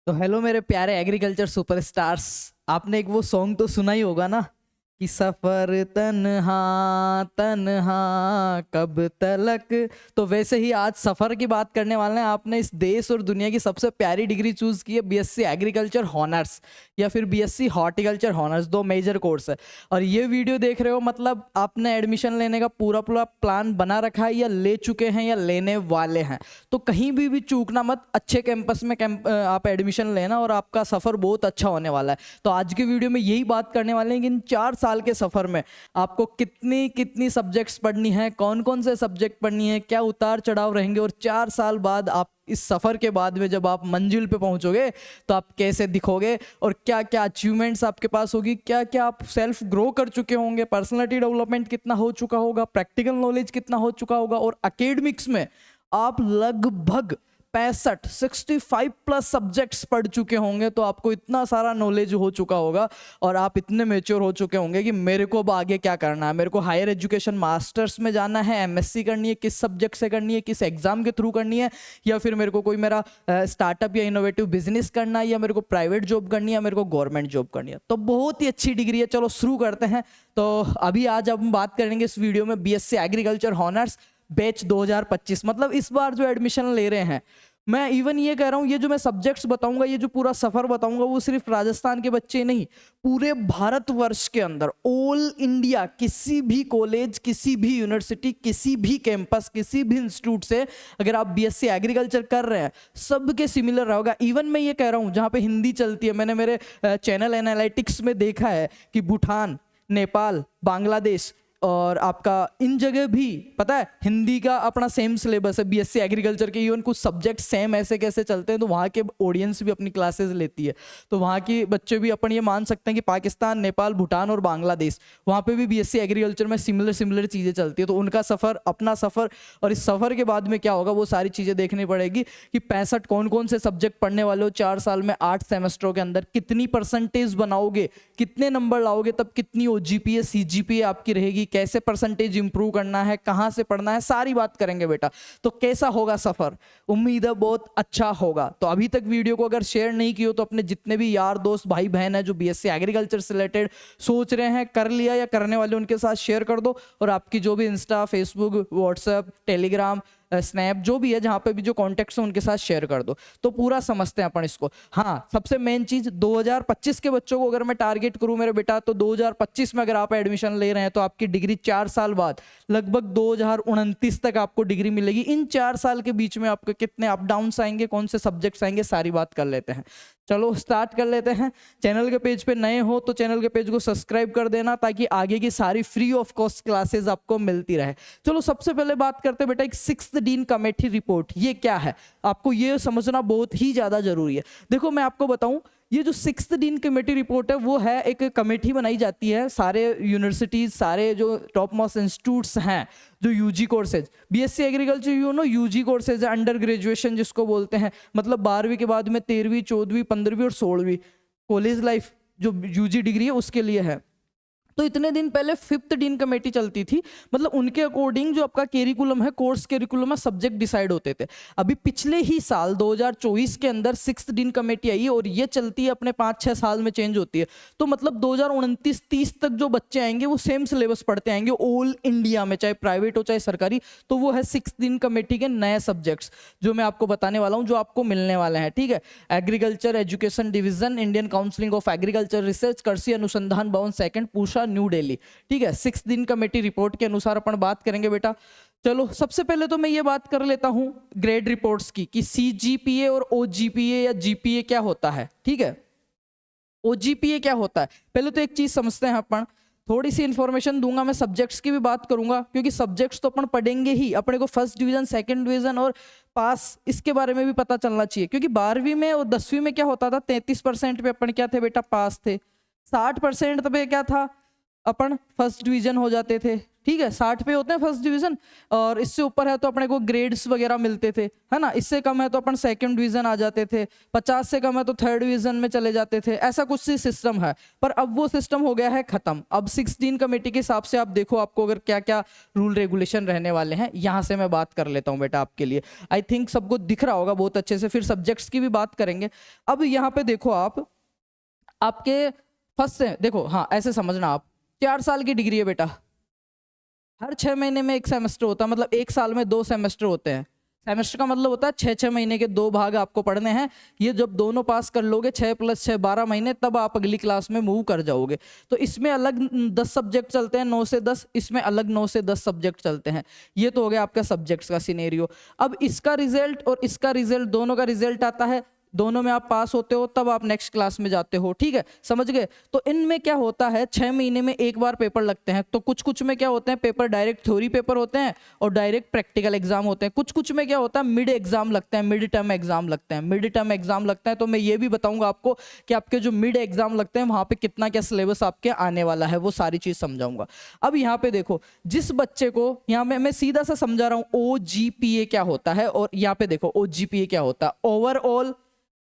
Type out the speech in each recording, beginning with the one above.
तो हेलो मेरे प्यारे एग्रीकल्चर सुपरस्टार्स। आपने एक वो सॉन्ग तो सुना ही होगा ना कि सफर तन्हा तन्हा कब तलक। तो वैसे ही आज सफर की बात करने वाले हैं। आपने इस देश और दुनिया की सबसे प्यारी डिग्री चूज की है, बीएससी एग्रीकल्चर हॉनर्स या फिर बीएससी हॉर्टिकल्चर हॉनर्स, दो मेजर कोर्स है। और ये वीडियो देख रहे हो मतलब आपने एडमिशन लेने का पूरा पूरा प्लान बना रखा है या ले चुके हैं या लेने वाले हैं। तो कहीं भी चूकना मत, अच्छे कैंपस में आप एडमिशन लेना और आपका सफ़र बहुत अच्छा होने वाला है। तो आज के वीडियो में यही बात करने वाले हैं कि इन 4 साल के सफ़र में आपको कितनी कितनी सब्जेक्ट्स पढ़नी है, कौन कौन से सब्जेक्ट पढ़नी है, क्या उतार चढ़ाव रहेंगे, और 4 साल बाद आप इस सफ़र के बाद में जब आप मंजिल पे पहुंचोगे तो आप कैसे दिखोगे और क्या क्या अचीवमेंट्स आपके पास होगी, क्या क्या आप सेल्फ ग्रो कर चुके होंगे, पर्सनालिटी डेवलपमेंट कितना हो चुका होगा, प्रैक्टिकल नॉलेज कितना हो चुका होगा, और एकेडमिक्स में आप लगभग 65 प्लस सब्जेक्ट्स पढ़ चुके होंगे। तो आपको इतना सारा नॉलेज हो चुका होगा और आप इतने मेच्योर हो चुके होंगे कि मेरे को अब आगे क्या करना है, मेरे को हायर एजुकेशन मास्टर्स में जाना है, एमएससी करनी है, किस सब्जेक्ट से करनी है, किस एग्जाम के थ्रू करनी है, या फिर मेरे को कोई मेरा स्टार्टअप या इनोवेटिव बिजनेस करना है, या मेरे को प्राइवेट जॉब करनी है, या मेरे को गवर्नमेंट जॉब करनी है। तो बहुत ही अच्छी डिग्री है। चलो शुरू करते हैं। तो अभी आज हम बात करेंगे इस वीडियो में बीएससी एग्रीकल्चर हॉनर्स बैच 2025। मतलब इस बार जो एडमिशन ले रहे हैं, मैं इवन ये कह रहा हूँ, ये जो मैं सब्जेक्ट्स बताऊंगा, ये जो पूरा सफर बताऊंगा, वो सिर्फ राजस्थान के बच्चे नहीं, पूरे भारतवर्ष के अंदर ऑल इंडिया किसी भी कॉलेज, किसी भी यूनिवर्सिटी, किसी भी कैंपस, किसी भी इंस्टीट्यूट से अगर आप बीएससी एग्रीकल्चर कर रहे हैं, सबके सिमिलर रहेगा। इवन मैं ये कह रहा हूँ जहाँ पे हिंदी चलती है, मैंने मेरे चैनल एनालिटिक्स में देखा है कि भूटान, नेपाल, बांग्लादेश और आपका इन जगह भी पता है हिंदी का अपना सेम सिलेबस है बीएससी एग्रीकल्चर के। इवन कुछ सब्जेक्ट सेम ऐसे कैसे चलते हैं, तो वहाँ के ऑडियंस भी अपनी क्लासेस लेती है। तो वहाँ के बच्चे भी अपन ये मान सकते हैं कि पाकिस्तान, नेपाल, भूटान और बांग्लादेश, वहाँ पे भी बीएससी एग्रीकल्चर में सिमिलर चीज़ें चलती है। तो उनका सफ़र, अपना सफ़र, और इस सफ़र के बाद में क्या होगा वो सारी चीज़ें देखनी पड़ेगी कि 65 कौन कौन से सब्जेक्ट पढ़ने वाले हो 4 साल में, 8 सेमेस्टरों के अंदर कितनी परसेंटेज बनाओगे, कितने नंबर लाओगे, तब कितनी ओजीपीए सीजीपीए आपकी रहेगी, कैसे परसेंटेज इंप्रूव करना है, कहां से पढ़ना है, सारी बात करेंगे बेटा। तो कैसा होगा सफर, उम्मीद है बहुत अच्छा होगा। तो अभी तक वीडियो को अगर शेयर नहीं किया तो अपने जितने भी यार दोस्त भाई बहन है जो बीएससी एग्रीकल्चर से रिलेटेड सोच रहे हैं, कर लिया या करने वाले, उनके साथ शेयर कर दो। और आपकी जो भी Insta, Facebook, WhatsApp, Telegram, snap, जो भी है, जहां पे भी जो कॉन्टेक्ट्स हैं उनके साथ शेयर कर दो। तो पूरा समझते हैं अपन इसको। हाँ, सबसे मेन चीज 2025 के बच्चों को अगर मैं टारगेट करूं मेरे बेटा, तो 2025 में अगर आप एडमिशन ले रहे हैं तो आपकी डिग्री 4 साल बाद लगभग 2029 तक आपको डिग्री मिलेगी। इन 4 साल के बीच में आपके कितने अप डाउन्स आएंगे, कौन से सब्जेक्ट्स आएंगे, सारी बात कर लेते हैं। चलो स्टार्ट कर लेते हैं। चैनल के पेज पे नए हो तो चैनल के पेज को सब्सक्राइब कर देना ताकि आगे की सारी फ्री ऑफ कॉस्ट क्लासेस आपको मिलती रहे। चलो सबसे पहले बात करते हैं बेटा एक 6th डीन कमेटी रिपोर्ट। ये क्या है आपको ये समझना बहुत ही ज्यादा जरूरी है। देखो मैं आपको बताऊं, ये जो 6th डीन कमेटी रिपोर्ट है वो है एक कमेटी बनाई जाती है, सारे यूनिवर्सिटीज, सारे जो टॉप मोस्ट इंस्टीट्यूट्स हैं, जो UG courses, BSc agriculture UG courses है, अंडर ग्रेजुएशन जिसको बोलते हैं, मतलब 12वीं के बाद में 13वीं, 14वीं, 15वीं और 16वीं कॉलेज लाइफ जो यूजी डिग्री है उसके लिए है। तो इतने दिन पहले 5th डीन कमेटी चलती थी, मतलब उनके अकॉर्डिंग जो आपका कैरिकुलम है, कोर्स कैरिकुलम है, सब्जेक्ट डिसाइड होते थे। अभी पिछले ही साल 2024 के अंदर 6th डीन कमेटी आई और ये चलती है अपने 5-6 साल में चेंज होती है। तो मतलब 2029-30 तक जो बच्चे आएंगे वो सेम सिलेबस पढ़ते आएंगे ऑल इंडिया में, चाहे प्राइवेट हो चाहे सरकारी। तो वो है 6th डीन कमेटी के नए सब्जेक्ट्स जो मैं आपको बताने वाला हूँ, जो आपको मिलने वाले हैं। ठीक है, agriculture education division, Indian counselling of agriculture research, कृषि अनुसंधान भवन 2nd, पूषा, न्यू दिल्ली। ठीक है, 6th डीन कमेटी रिपोर्ट के अनुसार अपन बात करेंगे बेटा। चलो सबसे पहले तो मैं ये बात कर लेता हूं ग्रेड रिपोर्ट्स की कि सीजीपीए और ओजीपीए या जीपीए क्या होता है। ठीक है, ओजीपीए क्या होता है, पहले तो एक चीज समझते हैं अपन। थोड़ी सी इंफॉर्मेशन दूंगा, मैं सब्जेक्ट्स की भी बात करूंगा क्योंकि सब्जेक्ट्स तो अपन पढ़ेंगे ही, अपने को 1st डिवीजन, 2nd डिवीजन और पास, इसके बारे में भी पता चलना चाहिए। क्योंकि 12वीं में और 10वीं में क्या होता था, 33% पे अपन क्या थे बेटा, पास थे। 60% पे क्या था, अपन 1st डिवीजन हो जाते थे। ठीक है, 60 पे होते हैं फर्स्ट डिवीजन, और इससे ऊपर है तो अपने को ग्रेड्स वगैरह मिलते थे, है ना। इससे कम है तो अपन सेकंड डिवीजन आ जाते थे, 50 से कम है तो थर्ड डिवीजन में चले जाते थे, ऐसा कुछ सी सिस्टम है। पर अब वो सिस्टम हो गया है खत्म। अब 16 कमेटी के हिसाब से आप देखो आपको अगर क्या क्या रूल रेगुलेशन रहने वाले हैं, यहाँ से मैं बात कर लेता हूँ बेटा आपके लिए। आई थिंक सबको दिख रहा होगा बहुत अच्छे से, फिर सब्जेक्ट्स की भी बात करेंगे। अब यहाँ पे देखो आप, आपके फर्स्ट से देखो, हाँ ऐसे समझना आप, 4 साल की डिग्री है बेटा, हर 6 महीने में एक सेमेस्टर होता है, मतलब एक साल में 2 सेमेस्टर होते हैं। सेमेस्टर का मतलब होता है 6-6 महीने के 2 भाग आपको पढ़ने हैं। ये जब दोनों पास कर लोगे 6 + 6 12 महीने, तब आप अगली क्लास में मूव कर जाओगे। तो इसमें अलग 10 सब्जेक्ट चलते हैं, 9 से 10, इसमें अलग 9 से 10 सब्जेक्ट चलते हैं। ये तो हो गया आपका सब्जेक्ट्स का सिनेरियो। अब इसका रिजल्ट और इसका रिजल्ट, दोनों का रिजल्ट आता है, दोनों में आप पास होते हो तब आप नेक्स्ट क्लास में जाते हो, ठीक है, समझ गए। तो इनमें क्या होता है, 6 महीने में एक बार पेपर लगते हैं। तो कुछ कुछ में क्या होते हैं पेपर, डायरेक्ट थ्योरी पेपर होते हैं और डायरेक्ट प्रैक्टिकल एग्जाम होते हैं। कुछ कुछ में क्या होता है, मिड एग्जाम लगते हैं, मिड टर्म एग्जाम लगते हैं। मिड टर्म एग्जाम लगता है तो मैं ये भी बताऊंगा आपको कि आपके जो मिड एग्जाम लगते हैं वहां पे कितना क्या सिलेबस आपके आने वाला है, वो सारी चीज समझाऊंगा। अब यहाँ पे देखो, जिस बच्चे को, यहाँ मैं सीधा सा समझा रहा हूँ OGPA क्या होता है, और यहाँ पे देखो OGPA क्या होता है, ओवरऑल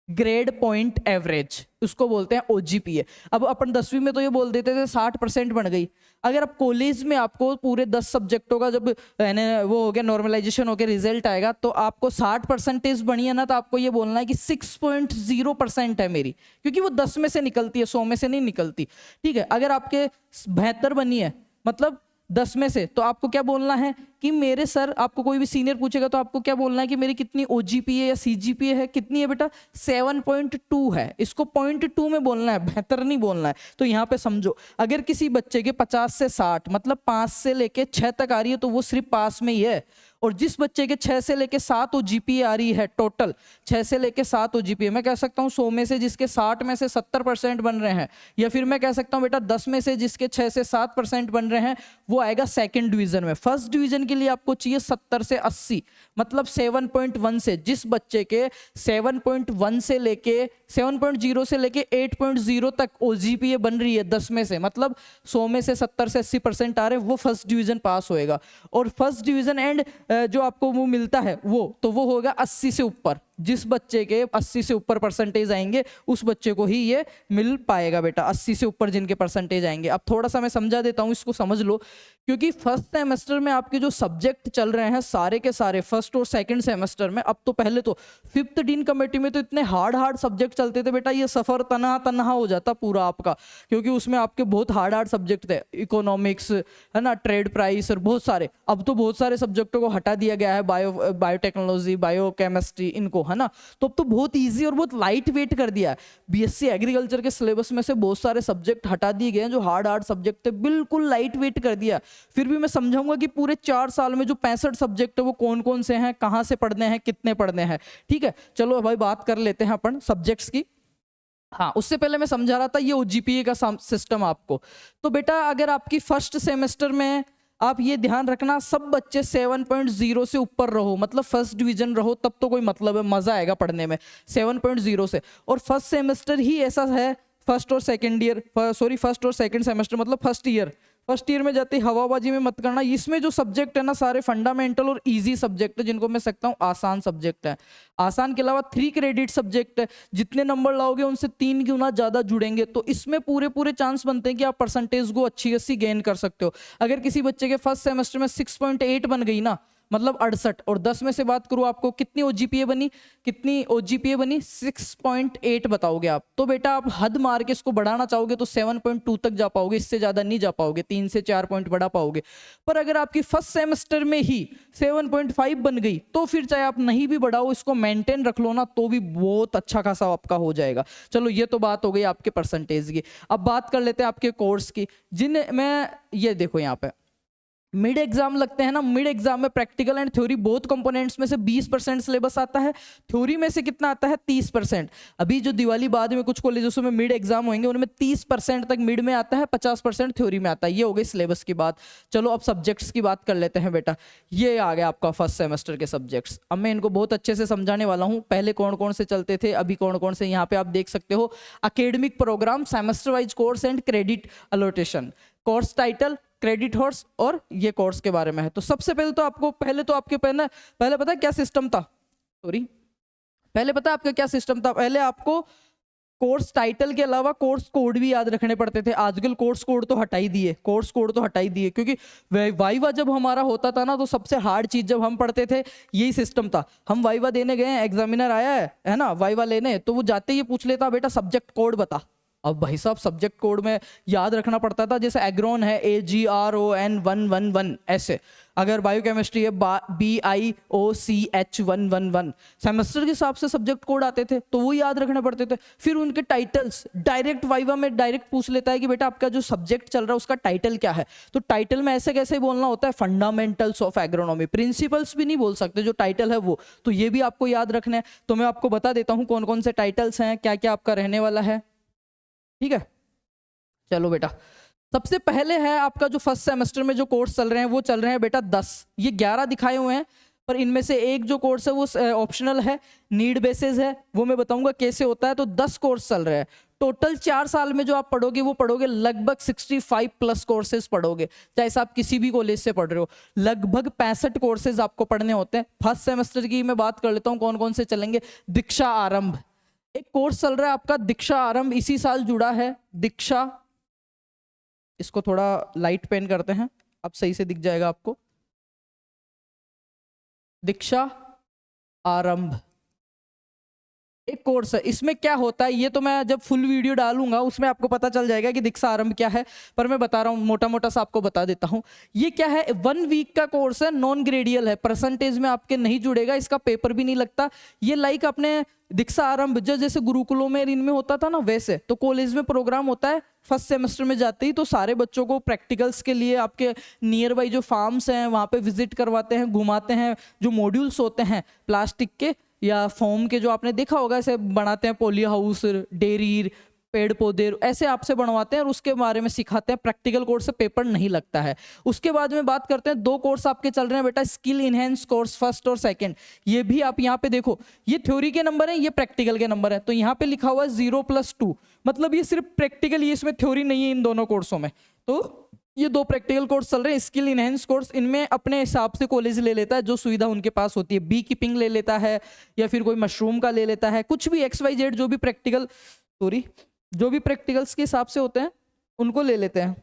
ग्रेड पॉइंट एवरेज, उसको बोलते हैं OGPA। अब अपन 10वीं में तो ये बोल देते थे 60% बन गई। अगर अब कॉलेज में आपको पूरे 10 सब्जेक्टों का जब वो हो गया, नॉर्मलाइजेशन हो गया, रिजल्ट आएगा, तो आपको 60% बनी है ना, तो आपको ये बोलना है कि 6.0% है मेरी, क्योंकि वो 10 में से निकलती है, 100 में से नहीं निकलती, ठीक है। अगर आपके 72 बनी है, मतलब 10 में से, तो आपको क्या बोलना है कि मेरे सर, आपको कोई भी सीनियर पूछेगा तो आपको क्या बोलना है कि मेरी कितनी OGPA या CGPA है, कितनी है बेटा, 7.2 है। इसको 0.2 में बोलना है, बेहतर नहीं बोलना है। तो यहाँ पे समझो, अगर किसी बच्चे के 50 से 60, मतलब 5 से लेके 6 तक आ रही है, तो वो सिर्फ पास में ही है। और जिस बच्चे के 6 से लेके 7 OGPA आ रही है, टोटल 6 से लेके 7 OGPA, मैं कह सकता हूँ 100 में से जिसके 60 में से 70% बन रहे हैं, या फिर मैं कह सकता हूँ बेटा 10 में से जिसके 6 से 7% बन रहे हैं, वो आएगा सेकंड डिवीजन में। फर्स्ट डिवीजन के लिए आपको चाहिए 70 से 80, मतलब 7.1 से, जिस बच्चे के 7.1 से लेके 7.0 से लेके 8.0 तक OGPA बन रही है 10 में से, मतलब 100 में से 70 से 80% आ रहे हैं, वो फर्स्ट डिवीजन पास होएगा। और फर्स्ट डिवीजन एंड जो आपको वो मिलता है वो होगा 80 से ऊपर। जिस बच्चे के 80 से ऊपर परसेंटेज आएंगे उस बच्चे को ही ये मिल पाएगा बेटा, 80 से ऊपर जिनके परसेंटेज आएंगे। अब थोड़ा सा मैं समझा देता हूँ, इसको समझ लो, क्योंकि फर्स्ट सेमेस्टर में आपके जो सब्जेक्ट चल रहे हैं सारे के सारे, फर्स्ट और सेकंड सेमेस्टर में, अब तो पहले तो 5th डीन कमेटी में तो इतने हार्ड सब्जेक्ट चलते थे बेटा, ये सफर तनहा हो जाता पूरा आपका, क्योंकि उसमें आपके बहुत हार्ड सब्जेक्ट थे, इकोनॉमिक्स है ना, ट्रेड प्राइस और बहुत सारे। अब तो बहुत सारे सब्जेक्टों को हटा दिया गया है, बायोटेक्नोलॉजी, बायोकेमिस्ट्री, इनको, है ना। तो अब तो बहुत इजी और बहुत लाइट वेट कर दिया है। BSc एग्रीकल्चर के सिलेबस में से बहुत सारे सब्जेक्ट हटा दिए गए हैं, जो हार्ड सब्जेक्ट थे, बिल्कुल लाइट वेट कर दिया। फिर भी मैं समझाऊंगा कि पूरे 4 साल में जो 65 सब्जेक्ट है वो कौन कौन से हैं, कहां से पढ़ने हैं, कितने पढ़ने हैं, ठीक है। चलो भाई बात कर लेते हैं अपन सब्जेक्ट्स की। हाँ, उससे पहले मैं समझा रहा था ये OGPA का सिस्टम आपको। तो बेटा अगर आपकी फर्स्ट सेमेस्टर में, आप ये ध्यान रखना, सब बच्चे 7.0 से ऊपर रहो, मतलब फर्स्ट डिवीजन रहो, तब तो कोई मतलब है, मजा आएगा पढ़ने में 7.0 से। और फर्स्ट सेमेस्टर ही ऐसा है, फर्स्ट और सेकंड सेमेस्टर, मतलब फर्स्ट ईयर में जाते हवाबाजी में मत करना। इसमें जो सब्जेक्ट है ना, सारे फंडामेंटल और इजी सब्जेक्ट है, जिनको मैं सकता हूँ आसान सब्जेक्ट है। आसान के अलावा 3 क्रेडिट सब्जेक्ट है, जितने नंबर लाओगे उनसे 3 गुना ज्यादा जुड़ेंगे। तो इसमें पूरे चांस बनते हैं कि आप परसेंटेज को अच्छी गेन कर सकते हो। अगर किसी बच्चे के फर्स्ट सेमेस्टर में 6.8 बन गई ना, मतलब 68, और 10 में से बात करूं आपको कितनी OGPA बनी 6.8 बताओगे आप, तो बेटा आप हद मार के इसको बढ़ाना चाहोगे तो 7.2 तक जा पाओगे, इससे ज्यादा नहीं जा पाओगे, 3 से 4 पॉइंट बढ़ा पाओगे। पर अगर आपकी फर्स्ट सेमेस्टर में ही 7.5 बन गई, तो फिर चाहे आप नहीं भी बढ़ाओ, इसको मेंटेन रख लो ना, तो भी बहुत अच्छा खासा आपका हो जाएगा। चलो ये तो बात हो गई आपके परसेंटेज की। अब बात कर लेते हैं आपके कोर्स की, जिनमें ये देखो यहाँ पे मिड एग्जाम लगते हैं ना। मिड एग्जाम में practical and theory both components में से 20% सिलेबस आता है। थ्योरी में से कितना आता है, 30%। अभी जो दिवाली बाद में कुछ कॉलेजों में मिड एग्जाम होंगे, उनमें 30% तक मिड में आता है, 50% थ्योरी में आता है। ये हो गई सिलेबस की बात। चलो अब सब्जेक्ट्स की बात कर लेते हैं बेटा। ये आ गया आपका फर्स्ट सेमेस्टर के सब्जेक्ट्स। अब मैं इनको बहुत अच्छे से समझाने वाला हूँ। पहले कौन कौन से चलते थे, अभी कौन कौन से, यहाँ पे आप देख सकते हो। Academic program, semester wise course and credit allotment. Course title, credit hours और ये कोर्स के बारे में है। तो सबसे पहले तो आपको पहले पता है क्या सिस्टम था, पहले पता है आपका क्या सिस्टम था? पहले आपको कोर्स टाइटल के अलावा कोर्स कोड भी याद रखने पड़ते थे। आजकल कोर्स कोड तो हटा ही दिए, क्योंकि वाइवा जब हमारा होता था ना, तो सबसे हार्ड चीज जब हम पढ़ते थे यही सिस्टम था। हम वाइवा देने गए हैं, एग्जामिनर आया है ना वाइवा लेने, तो वो जाते ही पूछ लेता बेटा सब्जेक्ट कोड बता। अब भाई साहब सब्जेक्ट कोड में याद रखना पड़ता था, जैसे एग्रोन है AGRON111 ऐसे, अगर बायोकेमिस्ट्री है BIOCH111। सेमेस्टर के हिसाब से सब्जेक्ट कोड आते थे तो वो याद रखने पड़ते थे। फिर उनके टाइटल्स डायरेक्ट वाइवा में डायरेक्ट पूछ लेता है कि बेटा आपका जो सब्जेक्ट चल रहा है उसका टाइटल क्या है। तो टाइटल में ऐसे कैसे बोलना होता है, फंडामेंटल्स ऑफ एग्रोनॉमी, प्रिंसिपल्स भी नहीं बोल सकते, जो टाइटल है वो। तो ये भी आपको याद रखना है। तो मैं आपको बता देता हूँ कौन कौन से टाइटल्स हैं, क्या क्या आपका रहने वाला है, ठीक है। चलो बेटा, सबसे पहले है आपका जो फर्स्ट सेमेस्टर में जो कोर्स चल रहे हैं वो चल रहे हैं बेटा 10। ये 11 दिखाए हुए हैं, पर इनमें से एक जो कोर्स है वो ऑप्शनल है, नीड बेसिस है, वो मैं बताऊंगा कैसे होता है। तो 10 कोर्स चल रहे हैं टोटल। 4 साल में जो आप पढ़ोगे वो पढ़ोगे लगभग 65 प्लस कोर्सेज पढ़ोगे, चाहे आप किसी भी कॉलेज से पढ़ रहे हो। लगभग 65 कोर्सेज आपको पढ़ने होते हैं। फर्स्ट सेमेस्टर की मैं बात कर लेता हूँ कौन कौन से चलेंगे। दीक्षा आरंभ एक कोर्स चल रहा है आपका, दीक्षा आरंभ इसी साल जुड़ा है। दीक्षा, इसको थोड़ा लाइट पेन करते हैं, अब सही से दिख जाएगा आपको। दीक्षा आरंभ एक कोर्स है। इसमें क्या होता है ये तो मैं जब फुल वीडियो डालूंगा उसमें आपको पता चल जाएगा कि दीक्षा आरंभ क्या है, पर मैं बता रहा हूँ मोटा मोटा सा आपको बता देता हूँ। ये क्या है, 1 वीक का कोर्स है, नॉन ग्रेडियल है, परसेंटेज में आपके नहीं जुड़ेगा, इसका पेपर भी नहीं लगता। ये लाइक अपने दीक्षा आरंभ जो जैसे गुरुकुलों में इनमें होता था ना, वैसे तो कॉलेज में प्रोग्राम होता है। फर्स्ट सेमेस्टर में जाते ही तो सारे बच्चों को प्रैक्टिकल्स के लिए आपके नियर बाई जो फार्म्स हैं वहाँ पे विजिट करवाते हैं, घुमाते हैं। जो मॉड्यूल्स होते हैं प्लास्टिक के या फोम के, जो आपने देखा होगा ऐसे बनाते हैं, पोली हाउस, डेयरी, पेड़ पौधे ऐसे आपसे बनवाते हैं और उसके बारे में सिखाते हैं। प्रैक्टिकल कोर्स से पेपर नहीं लगता है। उसके बाद में बात करते हैं 2 कोर्स आपके चल रहे हैं बेटा, स्किल इनहेंस कोर्स फर्स्ट और सेकंड। ये भी आप यहाँ पे देखो, ये थ्योरी के नंबर है, ये प्रैक्टिकल के नंबर है। तो यहाँ पे लिखा हुआ है 0+2, मतलब ये सिर्फ प्रैक्टिकल, ये इसमें थ्योरी नहीं है इन दोनों कोर्सों में। तो ये 2 प्रैक्टिकल कोर्स चल रहे हैं। स्किल इनहेंस कोर्स, इनमें अपने हिसाब से कॉलेज ले लेता है जो सुविधा उनके पास होती है। बी कीपिंग ले लेता है या फिर कोई मशरूम का ले लेता है, कुछ भी XYZ जो भी प्रैक्टिकल जो भी प्रैक्टिकल्स के हिसाब से होते हैं उनको ले लेते हैं।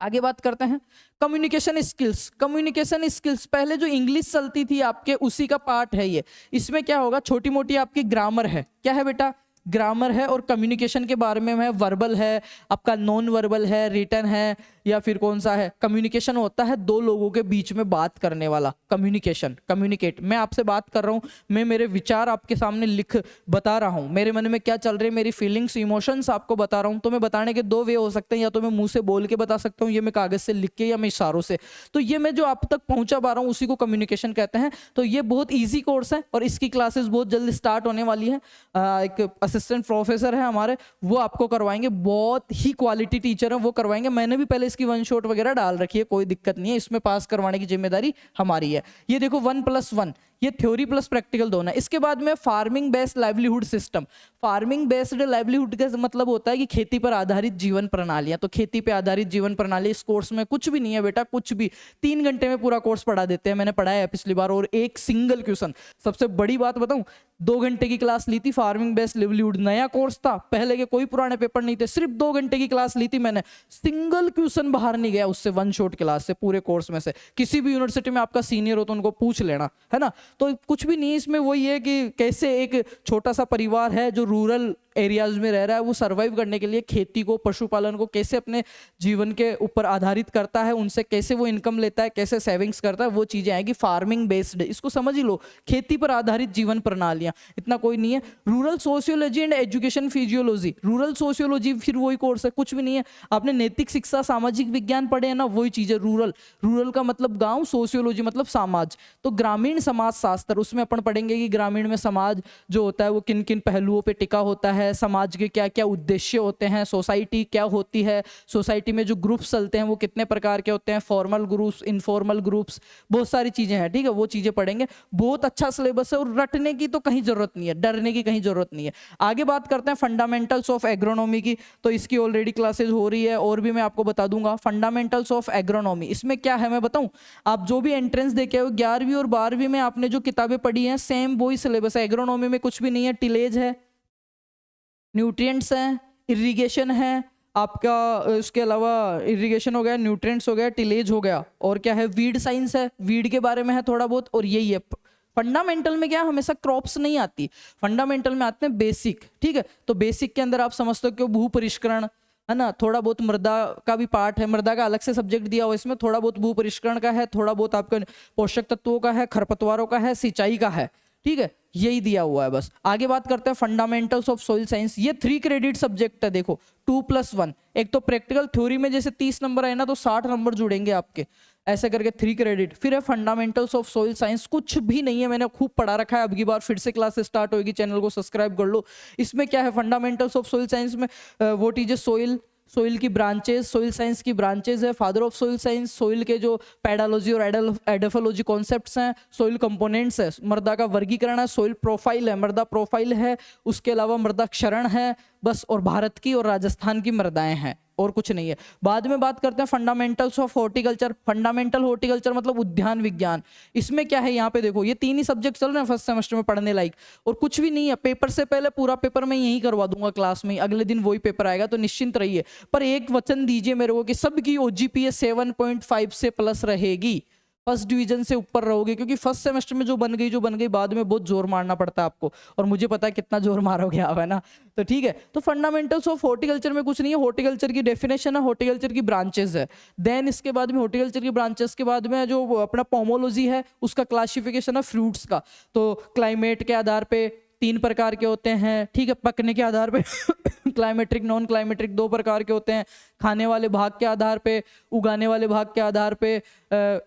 आगे बात करते हैं कम्युनिकेशन स्किल्स। कम्युनिकेशन स्किल्स पहले जो इंग्लिश चलती थी आपके उसी का पार्ट है ये। इसमें क्या होगा, छोटी मोटी आपकी ग्रामर है। क्या है बेटा, ग्रामर है। और कम्युनिकेशन के बारे में है, वर्बल है आपका, नॉन वर्बल है, रिटन है, या फिर कौन सा है। कम्युनिकेशन होता है 2 लोगों के बीच में बात करने वाला, कम्युनिकेशन, कम्युनिकेट। मैं आपसे बात कर रहा हूँ, मैं मेरे विचार आपके सामने लिख बता रहा हूँ, मेरे मन में क्या चल रहे हैं, मेरी फीलिंग्स इमोशंस आपको बता रहा हूँ। तो मैं बताने के 2 वे हो सकते हैं, या तो मैं मुंह से बोल के बता सकता हूँ, ये मैं कागज से लिख के, या मैं इशारों से। तो ये मैं जो आप तक पहुंचा पा रहा हूँ उसी को कम्युनिकेशन कहते हैं। तो ये बहुत ईजी कोर्स है और इसकी क्लासेस बहुत जल्दी स्टार्ट होने वाली है। एक असिस्टेंट प्रोफेसर है हमारे, वो आपको करवाएंगे, बहुत ही क्वालिटी टीचर है, वो करवाएंगे। मैंने भी पहले इसकी 1 शॉट वगैरह डाल रखी है, कोई दिक्कत नहीं है, इसमें पास करवाने की जिम्मेदारी हमारी है। ये देखो 1+1, ये थ्योरी प्लस प्रैक्टिकल दोनों है। इसके बाद में farming based livelihood system. Farming based livelihood का मतलब होता है कि खेती पर आधारित जीवन प्रणालियां। तो खेती पे आधारित जीवन प्रणाली इस कोर्स में कुछ भी नहीं है बेटा, कुछ भी। 3 घंटे में पूरा कोर्स पढ़ा देते हैं, मैंने पढ़ाया है पिछली बार, और एक सिंगल क्वेश्चन। सबसे बड़ी बात बताऊं, 2 घंटे की क्लास ली थी फार्मिंग बेस्ड लाइवलीहुड, नया कोर्स था, पहले के कोई पुराने पेपर नहीं थे, सिर्फ 2 घंटे की क्लास ली थी मैंने, सिंगल क्वेश्चन बाहर नहीं गया उससे, 1 शॉट क्लास से, पूरे कोर्स में से। किसी भी यूनिवर्सिटी में आपका सीनियर हो तो उनको पूछ लेना, है ना। तो कुछ भी नहीं इसमें, वही है कि कैसे एक छोटा सा परिवार है जो रूरल एरियाज में रह रहा है, वो सर्वाइव करने के लिए खेती को, पशुपालन को कैसे अपने जीवन के ऊपर आधारित करता है, उनसे कैसे वो इनकम लेता है, कैसे सेविंग्स करता है, वो चीजें आएगी फार्मिंग बेस्ड। इसको समझ ही लो, खेती पर आधारित जीवन प्रणालियां, इतना कोई नहीं है। Rural sociology and education physiology, rural sociology फिर वही कोर्स है, कुछ भी नहीं है। आपने नैतिक शिक्षा, सामाजिक विज्ञान पढ़े हैं ना, वही चीज है रूरल। रूरल का मतलब गांव, सोशियोलॉजी मतलब समाज। तो ग्रामीण समाज शास्त्र, उसमें अपन पढ़ेंगे कि ग्रामीण में समाज जो होता है वो किन किन पहलुओं पे टिका होता है, है, समाज के क्या क्या उद्देश्य होते हैं, सोसाइटी क्या होती है, सोसाइटी में जो ग्रुप्स चलते हैं वो कितने प्रकार के होते हैं, फॉर्मल ग्रुप्स, इनफॉर्मल ग्रुप्स, बहुत सारी चीजें हैं, ठीक है, वो चीजें पढ़ेंगे। बहुत अच्छा सिलेबस है और रटने की तो कहीं जरूरत नहीं है, डरने की कहीं जरूरत नहीं है। आगे बात करते हैं फंडामेंटल्स ऑफ एग्रोनॉमी की, तो इसकी ऑलरेडी क्लासेज हो रही है और भी मैं आपको बता दूंगा। फंडामेंटल्स ऑफ एग्रोनॉमी, इसमें क्या है मैं बताऊं, आप जो भी एंट्रेंस देके हो 11वीं और 12वीं में आपने जो किताबें पढ़ी हैं सेम वही सिलेबस है। एग्रोनॉमी में कुछ भी नहीं है, टिलेज है, न्यूट्रिएंट्स है, इरिगेशन है आपका, उसके अलावा इरिगेशन हो गया, न्यूट्रिएंट्स हो गया, टिलेज हो गया, और क्या है, वीड साइंस है, वीड के बारे में है थोड़ा बहुत, और यही है। फंडामेंटल में क्या हमेशा क्रॉप्स नहीं आती, फंडामेंटल में आते हैं बेसिक, ठीक है। तो बेसिक के अंदर आप समझते हो कि भू परिष्करण है ना, थोड़ा बहुत मृदा का भी पार्ट है, मृदा का अलग से सब्जेक्ट दिया हुआ, इसमें थोड़ा बहुत भू परिष्करण का है, थोड़ा बहुत आपका पोषक तत्वों का है, खरपतवारों का है, सिंचाई का है, ठीक है, यही दिया हुआ है बस। आगे बात करते हैं फंडामेंटल्स ऑफ सॉइल साइंस, ये 3 क्रेडिट सब्जेक्ट है, देखो 2+1, एक तो प्रैक्टिकल थ्योरी में जैसे 30 नंबर है ना, तो 60 नंबर जुड़ेंगे आपके, ऐसे करके 3 क्रेडिट। फिर है फंडामेंटल्स ऑफ सॉइल साइंस, कुछ भी नहीं है, मैंने खूब पढ़ा रखा है, अब की बार फिर से क्लास स्टार्ट होगी, चैनल को सब्सक्राइब कर लो। इसमें क्या है, फंडामेंटल्स ऑफ सॉइल साइंस में व्हाट इज सोइल, सोइल की ब्रांचेस, सोइल साइंस की ब्रांचेस है, father of soil science, soil के जो पैडालॉजी और एडोफोलॉजी कॉन्सेप्ट्स हैं, सोइल कंपोनेंट्स है, मृदा का वर्गीकरण है, सोइल प्रोफाइल है, मृदा प्रोफाइल है, उसके अलावा मृदा क्षरण है बस, और भारत की और राजस्थान की मृदाएं हैं, और कुछ नहीं है। बाद में बात करते हैं fundamentals of horticulture, fundamental horticulture मतलब उद्यान विज्ञान। इसमें क्या है, यहाँ पे देखो ये 3 ही सब्जेक्ट चल रहे हैं फर्स्ट सेमेस्टर में पढ़ने लायक, और कुछ भी नहीं है। पेपर से पहले पूरा पेपर मैं यही करवा दूंगा क्लास में, अगले दिन वही पेपर आएगा, तो निश्चिंत रहिए। पर एक वचन दीजिए मेरे को कि सबकी OGPA 7.5 से प्लस रहेगी, फर्स्ट डिवीजन से ऊपर रहोगे, क्योंकि फर्स्ट सेमेस्टर में जो बन गई बाद में बहुत जोर मारना पड़ता है आपको, और मुझे पता है कितना जोर मारोगे आप, है ना। तो ठीक है, तो फंडामेंटल्स ऑफ हॉर्टिकल्चर में कुछ नहीं है, हॉर्टिकल्चर की डेफिनेशन है, हॉर्टिकल्चर की ब्रांचेस है, देन इसके बाद में हॉर्टिकल्चर की ब्रांचेस के बाद में जो अपना पोमोलॉजी है उसका क्लासिफिकेशन है फ्रूट्स का। तो क्लाइमेट के आधार पे 3 प्रकार के होते हैं, ठीक है, पकने के आधार पे क्लाइमेट्रिक, नॉन क्लाइमेट्रिक 2 प्रकार के होते हैं, खाने वाले भाग के आधार पे, उगाने वाले भाग के आधार पे,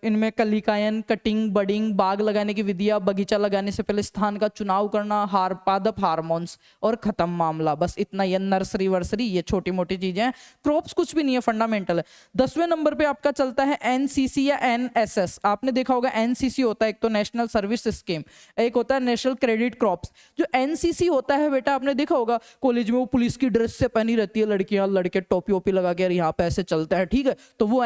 इनमें कलिकायन, कटिंग, बडिंग, बाग लगाने की विधियां, बगीचा लगाने से पहले स्थान का चुनाव करना, पादप हार्मोन्स, और खत्म मामला, बस इतना। ये नर्सरी वर्सरी, ये छोटी मोटी चीजें हैं, क्रॉप्स कुछ भी नहीं है, फंडामेंटल है। 10वें नंबर पे आपका चलता है NCC या NSS। आपने देखा होगा NCC होता है एक तो नेशनल सर्विस स्कीम, एक होता है नेशनल क्रेडिट क्रॉप्स। जो NCC होता है बेटा, आपने देखा होगा कॉलेज में वो पुलिस की ड्रेस से पहनी रहती है लड़कियां, लड़के टोपी ओपी लगा के यहाँ पे ऐसे चलता है, ठीक है, तो वो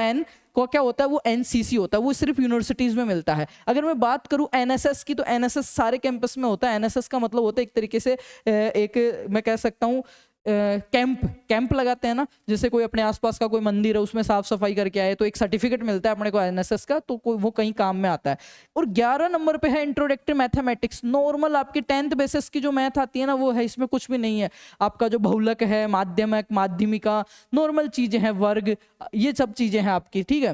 को क्या होता है, वो NCC होता है, वो सिर्फ यूनिवर्सिटीज में मिलता है। अगर मैं बात करूं NSS की, तो NSS सारे कैंपस में होता है। NSS का मतलब होता है एक तरीके से एक मैं कह सकता हूं कैंप लगाते हैं ना, जैसे कोई अपने आसपास का कोई मंदिर है उसमें साफ सफाई करके आए, तो एक सर्टिफिकेट मिलता है अपने को NSS का, तो वो कहीं काम में आता है। और 11 नंबर पे है इंट्रोडक्टरी मैथमेटिक्स, नॉर्मल आपकी 10th बेसिस की जो मैथ आती है ना वो है, इसमें कुछ भी नहीं है। आपका जो बहुलक है, माध्यमिक, माध्यमिका, नॉर्मल चीजें हैं, वर्ग, ये सब चीजें हैं आपकी, ठीक है।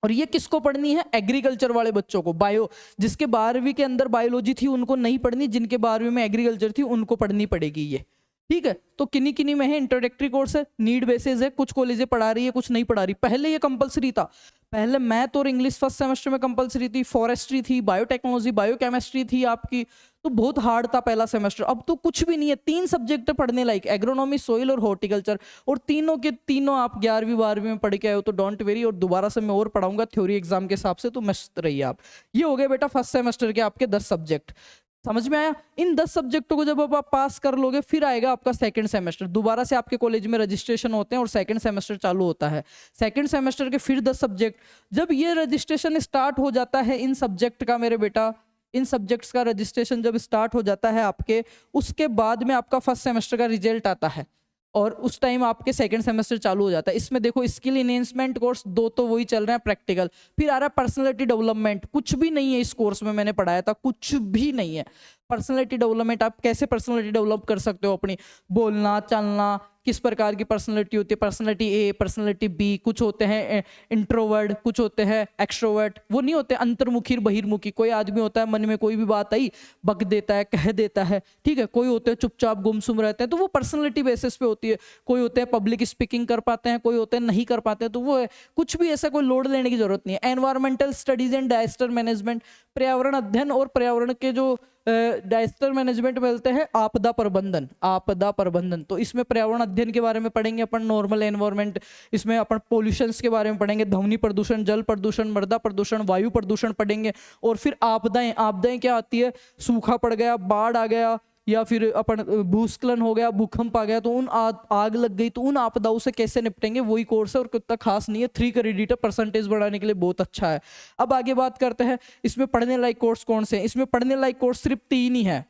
और ये किसको पढ़नी है, एग्रीकल्चर वाले बच्चों को, बायो, जिसके 12वीं के अंदर बायोलॉजी थी उनको नहीं पढ़नी, जिनके 12वीं में एग्रीकल्चर थी उनको पढ़नी पड़ेगी ये, ठीक है। तो किन्हीं किन्हीं में है इंट्रोडक्टरी कोर्स है, नीड बेसिस है, कुछ कॉलेजें पढ़ा रही है, कुछ नहीं पढ़ा रही। पहले ये कंपलसरी था, पहले मैथ और इंग्लिश फर्स्ट सेमेस्टर में कंपलसरी थी, फॉरेस्ट्री थी, बायोटेक्नोलॉजी, बायोकेमिस्ट्री थी आपकी, तो बहुत हार्ड था पहला सेमेस्टर। अब तो कुछ भी नहीं है, 3 सब्जेक्ट पढ़ने लायक, एग्रोनॉमी, सोइल और हॉर्टिकल्चर, और तीनों के तीनों आप 11वीं 12वीं में पढ़ के आए हो, तो डोंट वेरी, और दोबारा से मैं और पढ़ाऊंगा थ्योरी एग्जाम के हिसाब से, तो मस्त रहिए आप। ये हो गए बेटा फर्स्ट सेमेस्टर के आपके 10 सब्जेक्ट, समझ में आया। इन 10 सब्जेक्टों को जब आप पास कर लोगे, फिर आएगा आपका सेकंड सेमेस्टर, दोबारा से आपके कॉलेज में रजिस्ट्रेशन होते हैं और सेकंड सेमेस्टर चालू होता है। सेकंड सेमेस्टर के फिर 10 सब्जेक्ट, जब ये रजिस्ट्रेशन स्टार्ट हो जाता है इन सब्जेक्ट का मेरे बेटा, इन सब्जेक्ट्स का रजिस्ट्रेशन जब स्टार्ट हो जाता है आपके, उसके बाद में आपका फर्स्ट सेमेस्टर का रिजल्ट आता है, और उस टाइम आपके सेकंड सेमेस्टर चालू हो जाता है। इसमें देखो स्किल इनहेंसमेंट कोर्स 2 तो वही चल रहे हैं प्रैक्टिकल, फिर आ रहा है पर्सनालिटी डेवलपमेंट, कुछ भी नहीं है इस कोर्स में, मैंने पढ़ाया था, कुछ भी नहीं है। पर्सनालिटी डेवलपमेंट, आप कैसे पर्सनालिटी डेवलप कर सकते हो अपनी, बोलना, चलना, किस प्रकार की पर्सनालिटी होती है, पर्सनालिटी A, पर्सनालिटी B, कुछ होते हैं इंट्रोवर्ट, कुछ होते हैं एक्सट्रोवर्ट, वो नहीं होते अंतर्मुखी बहिर्मुखी। कोई आदमी होता है मन में कोई भी बात आई बक देता है, कह देता है, ठीक है, कोई होते हैं चुपचाप गुमसुम रहते हैं, तो वो पर्सनालिटी बेसिस पे होती है। कोई होते हैं पब्लिक स्पीकिंग कर पाते हैं, कोई होते हैं नहीं कर पाते हैं, तो वो है, कुछ भी ऐसा कोई लोड लेने की जरूरत नहीं है। Environmental studies and disaster management, पर्यावरण अध्ययन और पर्यावरण के जो डिजास्टर मैनेजमेंट मिलते हैं आपदा प्रबंधन, आपदा प्रबंधन। तो इसमें पर्यावरण अध्ययन के बारे में पढ़ेंगे अपन, नॉर्मल एनवायरनमेंट, इसमें अपन पोल्यूशंस के बारे में पढ़ेंगे, ध्वनि प्रदूषण, जल प्रदूषण, मृदा प्रदूषण, वायु प्रदूषण पढ़ेंगे। और फिर आपदाएं, आपदाएं क्या आती है, सूखा पड़ गया, बाढ़ आ गया, या फिर अपन भूस्खलन हो गया, भूकंप आ गया, तो उन आग लग गई, तो उन आपदाओं से कैसे निपटेंगे, वही कोर्स है और कितना खास नहीं है, 3 क्रेडिट परसेंटेज बढ़ाने के लिए बहुत अच्छा है। अब आगे बात करते हैं इसमें पढ़ने लायक कोर्स कौन से हैं। इसमें पढ़ने लायक कोर्स सिर्फ 3 ही है।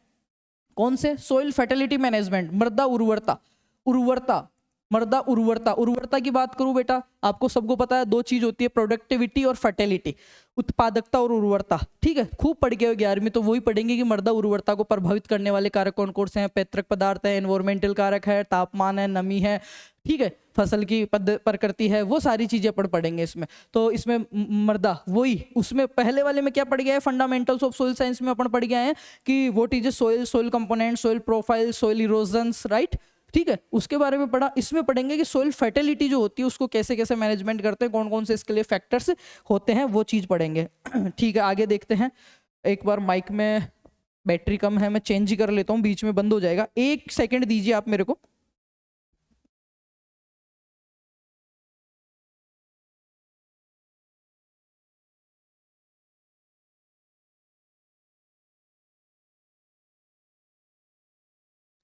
कौन से? सोइल फर्टिलिटी मैनेजमेंट, मृदा उर्वरता, उर्वरता, मृदा उर्वरता। उर्वरता की बात करूं बेटा, आपको सबको पता है 2 चीज होती है, प्रोडक्टिविटी और फर्टिलिटी, उत्पादकता और उर्वरता। ठीक है, खूब पढ़ के 11वीं तो वही पढ़ेंगे कि मृदा उर्वरता को प्रभावित करने वाले कारक कौन कौन से हैं। पैतृक पदार्थ है, एनवायरमेंटल कारक है, तापमान है, नमी है, ठीक है, फसल की प्रकृति है, वो सारी चीजें अपन पढ़ेंगे इसमें। तो इसमें मृदा, वही उसमें पहले वाले में क्या पढ़ गया है, फंडामेंटल्स ऑफ सोइल साइंस में अपन पढ़ गए हैं कि what is soil, soil component, soil profile, soil erosions, right. ठीक है, उसके बारे में पढ़ा। इसमें पढ़ेंगे कि सोइल फर्टिलिटी जो होती है उसको कैसे कैसे मैनेजमेंट करते हैं, कौन कौन से इसके लिए फैक्टर्स होते हैं, वो चीज पढ़ेंगे। ठीक है, आगे देखते हैं। एक बार माइक में बैटरी कम है, मैं चेंज ही कर लेता हूँ, बीच में बंद हो जाएगा। 1 सेकंड दीजिए आप मेरे को।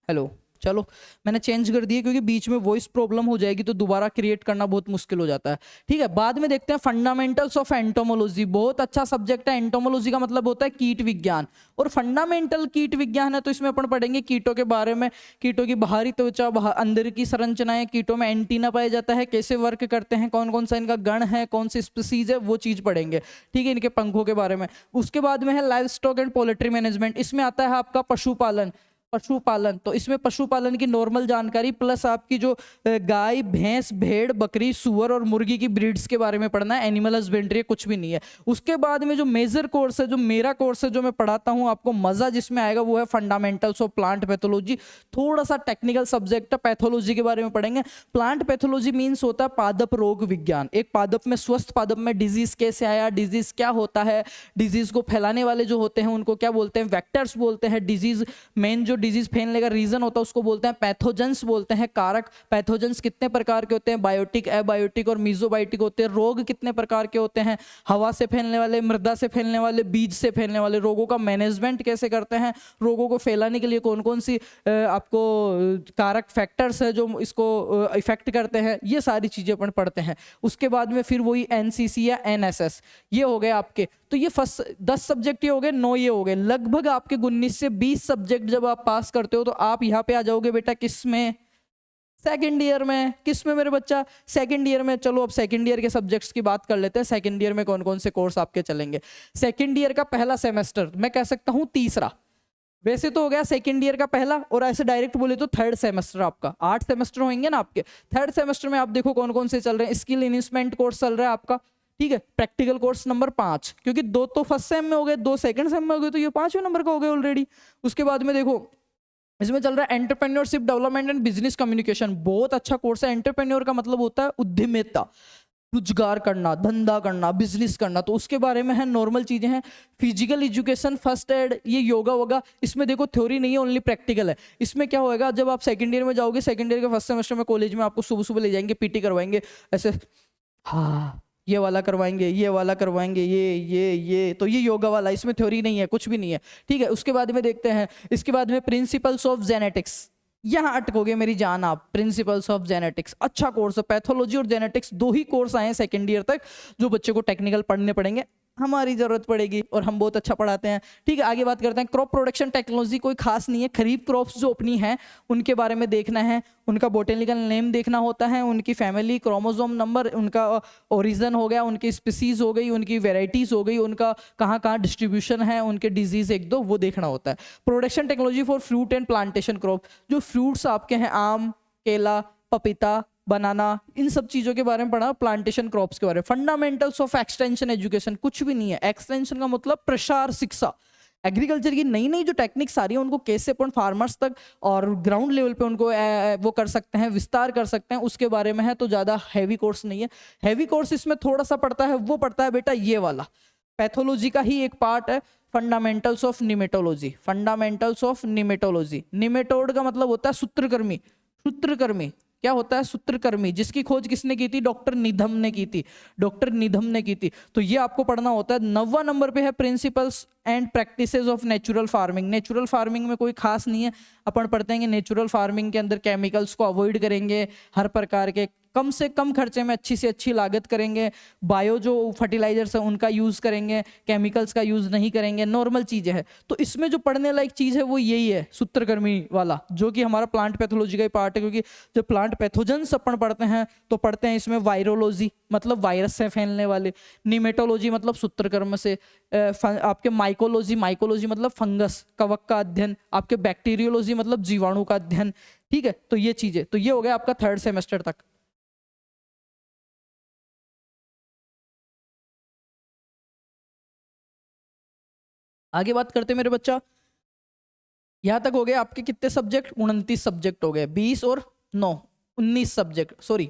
हेलो, चलो मैंने चेंज कर दिया क्योंकि बीच में वॉइस प्रॉब्लम हो जाएगी तो दोबारा क्रिएट करना बहुत मुश्किल हो जाता है। ठीक है, बाद में देखते हैं फंडामेंटल्स ऑफ एंटोमोलॉजी, बहुत अच्छा सब्जेक्ट है। एंटोमोलॉजी का मतलब होता है कीट विज्ञान, और फंडामेंटल कीट विज्ञान है, तो इसमें अपन पढ़ेंगे कीटों के बारे में, कीटों की बाहरी त्वचा, अंदर की संरचनाएं, कीटों में एंटीना पाया जाता है, कैसे वर्क करते हैं, कौन कौन सा इनका गण है, कौन सी स्पीसीज है, वो चीज पढ़ेंगे। ठीक है, इनके पंखों के बारे में। उसके बाद में है live stock and poultry management, इसमें आता है आपका पशुपालन, पशुपालन। तो इसमें पशुपालन की नॉर्मल जानकारी प्लस आपकी जो गाय, भैंस, भेड़, बकरी, सुअर और मुर्गी की ब्रीड्स के बारे में पढ़ना है। एनिमल हस्बेंड्री कुछ भी नहीं है। उसके बाद में जो मेजर कोर्स है, जो मेरा कोर्स है, जो मैं पढ़ाता हूं, आपको मजा जिसमें आएगा वो है फंडामेंटल्स ऑफ प्लांट पैथोलॉजी। थोड़ा सा टेक्निकल सब्जेक्ट है, पैथोलॉजी के बारे में पढ़ेंगे। प्लांट पैथोलॉजी मीन्स होता है पादप रोग विज्ञान। एक पादप में, स्वस्थ पादप में डिजीज कैसे आया, डिजीज क्या होता है, डिजीज को फैलाने वाले जो होते हैं उनको क्या बोलते हैं, वेक्टर्स बोलते हैं। डिजीज मेन जो डिजीज फैलने का रीजन होता है उसको बोलते हैं पैथोजेंस बोलते हैं, कारक। पैथोजेंस कितने प्रकार के होते हैं, बायोटिक, एबायोटिक और मीजोबायोटिक होते हैं। रोग कितने प्रकार के होते हैं, हवा से फैलने वाले, मृदा से फैलने वाले, बीज से फैलने वाले। रोगों का मैनेजमेंट कैसे करते हैं, रोगों को फैलाने के लिए कौन कौन सी आपको कारक फैक्टर्स है जो इसको इफेक्ट करते हैं, ये सारी चीजें अपन पढ़ते हैं। उसके बाद में फिर वही एनसीसी या एनएसएस, ये हो गए आपके। तो ये फर्स्ट 10 सब्जेक्ट ये हो गए, 9 ये हो गए, लगभग आपके 19 से 20 सब्जेक्ट जब आप पास करते हो तो आप यहाँ पे आ जाओगे बेटा किस में, सेकेंड ईयर में। किस में मेरे बच्चा, सेकेंड ईयर में। चलो अब सेकेंड ईयर के सब्जेक्ट्स की बात कर लेते हैं। सेकेंड ईयर में कौन कौन से कोर्स आपके चलेंगे। सेकेंड ईयर का पहला सेमेस्टर, मैं कह सकता हूँ तीसरा, वैसे तो हो गया सेकेंड ईयर का पहला, और ऐसे डायरेक्ट बोले तो थर्ड सेमेस्टर आपका। 8 सेमेस्टर होंगे ना आपके। थर्ड सेमेस्टर में आप देखो कौन कौन से चल रहे हैं। स्किल इन्वेस्टमेंट कोर्स चल रहा है आपका, ठीक है। प्रैक्टिकल कोर्स नंबर 5, क्योंकि 2 तो फर्स्ट सेम में हो गए, 2 सेकंड सेम में हो गए, तो ये 5वें नंबर का हो गए ऑलरेडी। उसके बाद में देखो इसमें चल रहा है entrepreneurship development and business communication, बहुत अच्छा कोर्स है। एंटरप्रेन्योर का मतलब होता है उद्यमिता, रोजगार करना, धंधा करना, बिजनेस करना, तो उसके बारे में है। नॉर्मल चीजें हैं, फिजिकल एजुकेशन, फर्स्ट एड, ये योगा वोगा। इसमें देखो थ्योरी नहीं है, ओनली प्रैक्टिकल है। इसमें क्या होएगा, जब आप सेकंड ईयर में जाओगे, सेकंड ईयर के फर्स्ट सेमेस्टर में कॉलेज में आपको सुबह सुबह ले जाएंगे, पीटी करवाएंगे, ऐसे हाँ ये वाला करवाएंगे, ये वाला करवाएंगे, ये तो ये योगा वाला। इसमें थ्योरी नहीं है, कुछ भी नहीं है, ठीक है। उसके बाद में देखते हैं, इसके बाद में प्रिंसिपल्स ऑफ जेनेटिक्स, यहाँ अटकोगे मेरी जान आप। प्रिंसिपल्स ऑफ जेनेटिक्स अच्छा कोर्स है। पैथोलॉजी और जेनेटिक्स 2 ही कोर्स आए हैं सेकेंड ईयर तक, जो बच्चे को टेक्निकल पढ़ने पड़ेंगे, हमारी जरूरत पड़ेगी और हम बहुत अच्छा पढ़ाते हैं, ठीक है। आगे बात करते हैं क्रॉप प्रोडक्शन टेक्नोलॉजी, कोई खास नहीं है। खरीफ क्रॉप्स जो अपनी हैं उनके बारे में देखना है, उनका बोटेनिकल नेम देखना होता है, उनकी फैमिली, क्रोमोसोम नंबर, उनका ओरिजिन हो गया, उनकी स्पीसीज हो गई, उनकी वेराइटीज हो गई, उनका कहाँ कहाँ डिस्ट्रीब्यूशन है, उनके डिजीज 1-2 वो देखना होता है। Production technology for fruit and plantation crop, जो फ्रूट्स आपके हैं, आम, केला, पपीता, बनाना, इन सब चीजों के बारे में पढ़ा। प्लांटेशन क्रॉप्स के बारे में। फंडामेंटल्स ऑफ एक्सटेंशन एजुकेशन, कुछ भी नहीं है। एक्सटेंशन का मतलब प्रसार शिक्षा, एग्रीकल्चर की नई नई जो टेक्निक्स आ रही है उनको कैसे अपन फार्मर्स तक और ग्राउंड लेवल पे उनको वो कर सकते हैं, विस्तार कर सकते हैं, उसके बारे में है। तो ज्यादा हैवी कोर्स नहीं है। हैवी कोर्स इसमें थोड़ा सा पड़ता है, वो पड़ता है बेटा ये वाला, पैथोलॉजी का ही एक पार्ट है fundamentals of nematology. Fundamentals of nematology, nematode का मतलब होता है सूत्रकृमि। सूत्रकृमि क्या होता है? सूत्रकृमि, जिसकी खोज किसने की थी? डॉक्टर निधम ने की थी। डॉक्टर निधम ने की थी। तो ये आपको पढ़ना होता है। 9वां नंबर पे है principles and practices of natural farming. Natural farming में कोई खास नहीं है, अपन पढ़ते हैं कि नेचुरल फार्मिंग के अंदर केमिकल्स को अवॉइड करेंगे, हर प्रकार के कम से कम खर्चे में अच्छी से अच्छी लागत करेंगे, बायो जो फर्टिलाइजर्स है उनका यूज करेंगे, केमिकल्स का यूज नहीं करेंगे, नॉर्मल चीजें हैं। तो इसमें जो पढ़ने लायक चीज है वो यही है, सूत्रकृमि वाला, जो कि हमारा प्लांट पैथोलॉजी का ही पार्ट है। क्योंकि जब प्लांट पैथोजेंस अपन पढ़ते हैं तो पढ़ते हैं इसमें वायरोलॉजी मतलब वायरस से फैलने वाले, निमेटोलॉजी मतलब सूत्रकृम से, आपके माइकोलॉजी, माइकोलॉजी मतलब फंगस कवक का अध्ययन, आपके बैक्टीरियोलॉजी मतलब जीवाणु का अध्ययन। ठीक है, तो ये चीजें, तो ये हो गया आपका 3rd सेमेस्टर तक। आगे बात करते हैं मेरे बच्चा, यहां तक हो गए आपके कितने सब्जेक्ट? 29 सब्जेक्ट हो गए, 20 और 9 19 सब्जेक्ट, सॉरी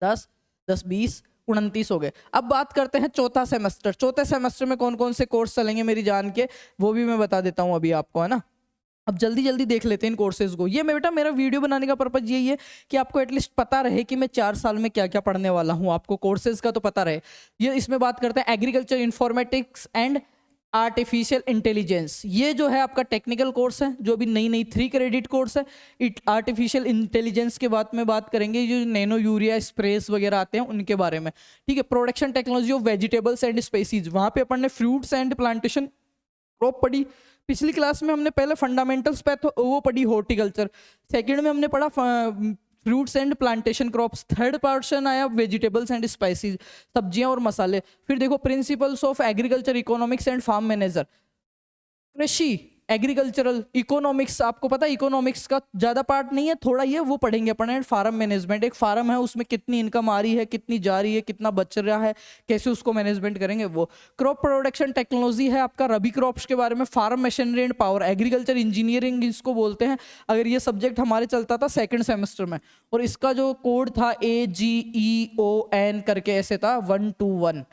10 10 20 29 हो गए। अब बात करते हैं चौथा सेमेस्टर। चौथे सेमेस्टर में कौन कौन से कोर्स चलेंगे मेरी जान के, वो भी मैं बता देता हूं अभी आपको, है ना। अब जल्दी जल्दी देख लेते हैं इन कोर्सेज को। ये बेटा मेरा वीडियो बनाने का पर्पज यही है कि आपको एटलीस्ट पता रहे कि मैं 4 साल में क्या क्या पढ़ने वाला हूँ, आपको कोर्सेज का तो पता रहे। ये इसमें बात करते हैं agriculture informatics and artificial intelligence. ये जो है आपका टेक्निकल कोर्स है, जो भी नई नई 3 क्रेडिट कोर्स है। आर्टिफिशियल इंटेलिजेंस के बाद में बात करेंगे जो नैनो यूरिया स्प्रेस वगैरह आते हैं उनके बारे में। ठीक है, production technology of vegetables and species, वहां पे अपन ने फ्रूट्स एंड प्लांटेशन क्रॉप पढ़ी। पिछली क्लास में हमने पहले फंडामेंटल्स पे तो वो पढ़ी हॉर्टिकल्चर, सेकंड में हमने पढ़ा fruits and plantation crops, third portion आया वेजिटेबल्स एंड स्पाइसेस, सब्जियां और मसाले। फिर देखो principles of agriculture economics and farm manager, कृषि एग्रीकल्चरल इकोनॉमिक्स, आपको पता है इकोनॉमिक्स का ज्यादा पार्ट नहीं है, थोड़ा ही है, वो पढ़ेंगे अपन। एंड फार्म मैनेजमेंट, एक फार्म है उसमें कितनी इनकम आ रही है, कितनी जा रही है, कितना बच रहा है, कैसे उसको मैनेजमेंट करेंगे वो। क्रॉप प्रोडक्शन टेक्नोलॉजी है आपका, रबी क्रॉप्स के बारे में, farm machinery and power, agriculture engineering इसको बोलते हैं। अगर ये सब्जेक्ट हमारे चलता था 2nd सेमेस्टर में, और इसका जो कोड था AGEON करके ऐसे था 121।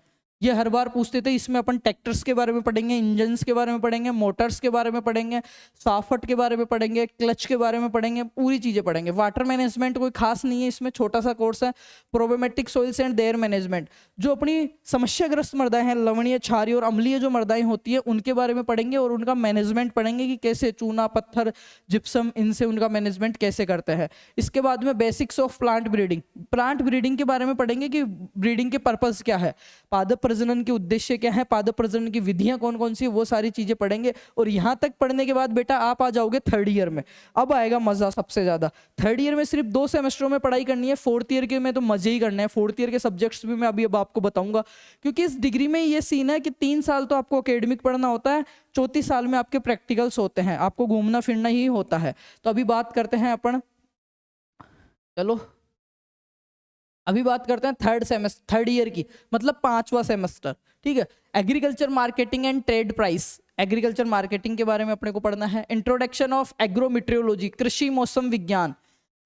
ये हर बार पूछते थे। इसमें अपन ट्रैक्टर्स के बारे में पढ़ेंगे, इंजन्स के बारे में पढ़ेंगे, मोटर्स के बारे में पढ़ेंगे, साफट के बारे में पढ़ेंगे, क्लच के बारे में पढ़ेंगे, पूरी चीजें पढ़ेंगे। वाटर मैनेजमेंट कोई खास नहीं है इसमें, छोटा सा कोर्स है। प्रोबेमेटिक सोइल्स एंड देयर मैनेजमेंट, जो अपनी समस्याग्रस्त मृदाएं हैं, लवणीय, क्षारीय और अम्लीय जो मृदाएं होती है उनके बारे में पढ़ेंगे, और उनका मैनेजमेंट पढ़ेंगे कि कैसे चूना, पत्थर, जिप्सम, इनसे उनका मैनेजमेंट कैसे करते हैं। इसके बाद में basics of plant breeding, plant breeding के बारे में पढ़ेंगे कि ब्रीडिंग के पर्पज क्या है, पादप प्रजनन के उद्देश्य क्या है, पादप प्रजनन की विधियां कौन कौन सी, वो सारी चीजें पढ़ेंगे। और यहां तक पढ़ने के बाद बेटा आप आ जाओगे 3rd ईयर में। अब आएगा मजा सबसे ज्यादा। 3rd ईयर में सिर्फ 2 सेमेस्टरों में पढ़ाई करनी है, 4th ईयर के में तो मजे ही करना है। 4th ईयर के सब्जेक्ट्स भी मैं अभी अब आपको बताऊंगा, क्योंकि इस डिग्री में ये सीन है कि 3 साल तो आपको एकेडमिक पढ़ना होता है, 4थी साल में आपके प्रैक्टिकल्स होते हैं, आपको घूमना फिरना ही होता है। तो अभी बात करते हैं अपन, चलो अभी बात करते हैं 3rd ईयर की, मतलब 5वां सेमेस्टर। ठीक है, agriculture marketing and trade price, agriculture marketing के बारे में अपने को पढ़ना है। इंट्रोडक्शन ऑफ एग्रोमीट्रियोलॉजी, कृषि मौसम विज्ञान,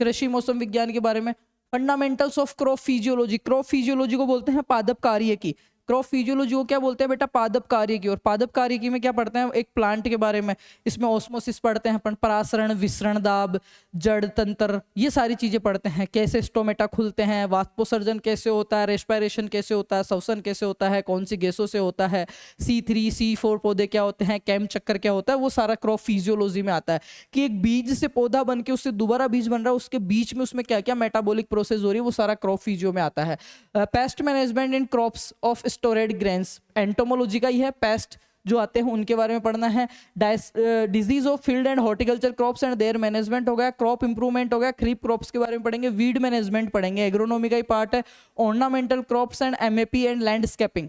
कृषि मौसम विज्ञान के बारे में। Fundamentals of crop physiology, crop physiology को बोलते हैं पादप कार्य की, क्रॉप फिजियोलॉजी को क्या बोलते हैं बेटा? पादप कार्य की। और पादप कार्य की में क्या पढ़ते हैं? एक प्लांट के बारे में, इसमें ऑस्मोसिस पढ़ते हैं अपन, परासरण, विसरण दाब, जड़ तंत्र, ये सारी चीजें पढ़ते हैं। कैसे स्टोमेटा खुलते हैं, वाष्पोसर्जन कैसे होता है, रेस्पिरेशन कैसे होता है, श्वसन कैसे होता है, कौन सी गैसों से होता है, C3 C4 पौधे क्या होते हैं, कैम चक्कर क्या होता है, वो सारा क्रॉप फिजियोलॉजी में आता है। कि एक बीज से पौधा बन के उससे दोबारा बीज बन रहा है, उसके बीच में उसमें क्या क्या मेटाबॉलिक प्रोसेस हो रही है, वो सारा क्रॉप फिजियो में आता है। Pest management in crops of storeyed grains, entomology का ही है। पेस्ट जो आते हैं उनके बारे में पढ़ना है। Disease of field and horticulture crops and there management हो गया। क्रॉप इंप्रूवमेंट हो गया, क्रीप क्रॉप्स के बारे में पढ़ेंगे। वीड मैनेजमेंट पढ़ेंगे, एग्रोनॉमी का ही पार्ट है। Ornamental crops and MAP and landscaping,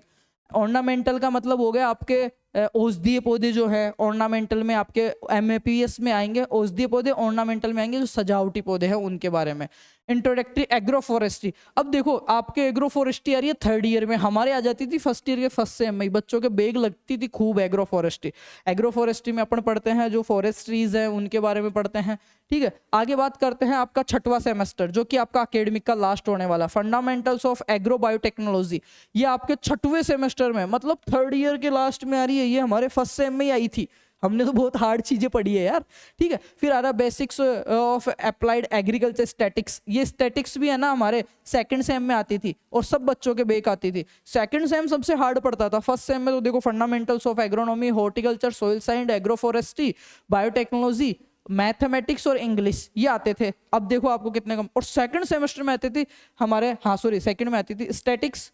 ornamental का मतलब हो गया आपके औषधीय पौधे जो है ऑर्नामेंटल में आपके MAPS में आएंगे, औषधीय पौधे ऑर्नामेंटल में आएंगे, जो सजावटी पौधे हैं उनके बारे में। इंट्रोडक्टरी एग्रोफॉरेस्ट्री, अब देखो आपके एग्रोफॉरेस्ट्री आ रही है 3rd ईयर में, हमारे आ जाती थी 1st ईयर के 1st सेम में, बच्चों के बेग लगती थी खूब एग्रोफॉरेस्ट्री। एग्रोफॉरेस्ट्री में अपन पढ़ते हैं जो फॉरेस्ट्रीज हैं उनके बारे में पढ़ते हैं, ठीक है। आगे बात करते हैं आपका 6वां सेमेस्टर जो कि आपका अकेडमिक का लास्ट होने वाला, फंडामेंटल्स ऑफ एग्रो बायोटेक्नोलॉजी, ये आपके 6वें सेमेस्टर में, मतलब 3rd ईयर के लास्ट में आ रही है, ये हमारे 1st सेम में ही आई थी, हमने तो बहुत हार्ड चीजें पढ़ी है यार, ठीक है। फिर आ रहा basics of applied agriculture statics, ये स्टैटिक्स भी है ना हमारे 2nd सेम में आती थी और सब बच्चों के बेक आती थी। 2nd सेम सबसे हार्ड पड़ता था, 1st सेम में तो देखो fundamentals of agronomy, horticulture, soil science, agroforestry, biotechnology, mathematics और इंग्लिश, ये आते थे। अब देखो आपको कितने कम, और 2nd सेमेस्टर में आती थी हमारे, हाँ सॉरी 2nd में आती थी स्टैटिक्स